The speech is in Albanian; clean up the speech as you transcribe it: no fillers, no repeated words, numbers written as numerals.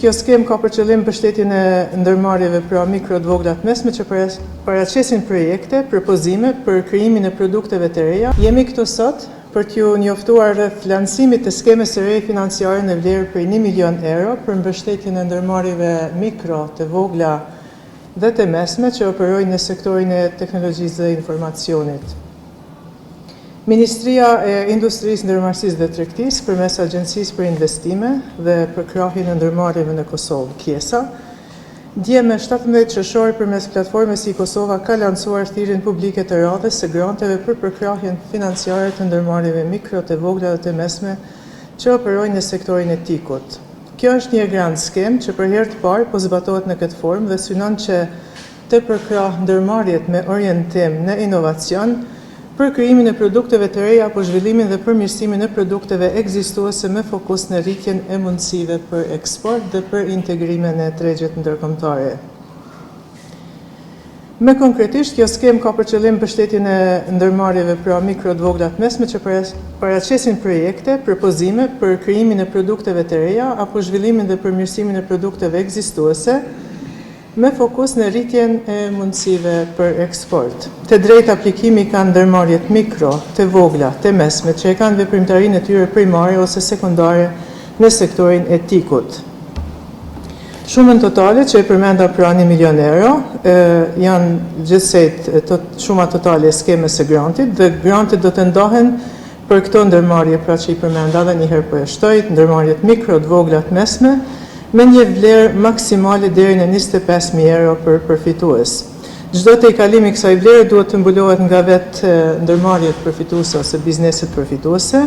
kjo skem ka për qëllim mbështetjen e ndërmarrjeve pra mikro të vogla të mesme që paraqesin projekte, propozime për krijimin e produkteve të reja. Jemi këtu sot për t'ju njoftuar rreth lancimit të skemës së re financiare në vlerë prej 1 milion euro për mbështetjen e ndërmarrjeve mikro të vogla dhe të mesme që operojnë në sektorin e teknologjisë dhe informacionit. Ministria e Industrisë, Ndërmarrësisë dhe Tregtisë përmes Agjencisë për Investime dhe për krahjen e ndërmarrjeve në Kosovë, KIESA, dje me 17 qershor përmes platformës i-Kosova ka lancuar thirrjen publike të radhës së granteve për përkrahjen financiare të ndërmarrjeve mikro të vogla dhe të mesme që operojnë në sektorin e TIK-ut. Kjo është një grant skem që për herë të parë po zbatohet në këtë formë dhe synon që të përkrah ndërmarrjet me orientim në inovacion për krijimin e produkteve të reja apo zhvillimin dhe përmirësimin e produkteve ekzistuese me fokus në rritjen e mundësive për eksport dhe për integrimin e tregjet ndërkombëtare. Me konkretisht, kjo skem ka për qëllim mbështetjen e ndërmarrjeve pra mikro të vogla të mesme që paraqesin projekte, propozime për krijimin e produkteve të reja apo zhvillimin dhe përmirësimin e produkteve ekzistuese me fokus në rritjen e mundësive për eksport. Të drejtë aplikimi kanë ndërmarrjet mikro, të vogla, të mesme, që e kanë veprimtarinë e tyre primare ose sekundare në sektorin e TIK-ut. Shumën totale që e përmenda pra 1 milion euro janë gjithsejt shuma totale e skemës së grantit dhe grantit do të ndahen për këto ndërmarrje pra që i përmenda dhe njëherë për e shtoj, ndërmarrjet mikro, të vogla, të mesme, me një vlerë maksimale deri në 25.000 euro për përfitues. Çdo të i kalimi kësaj vlere duhet të mbulohet nga vetë ndërmarrjet përfituese ose bizneset përfituese,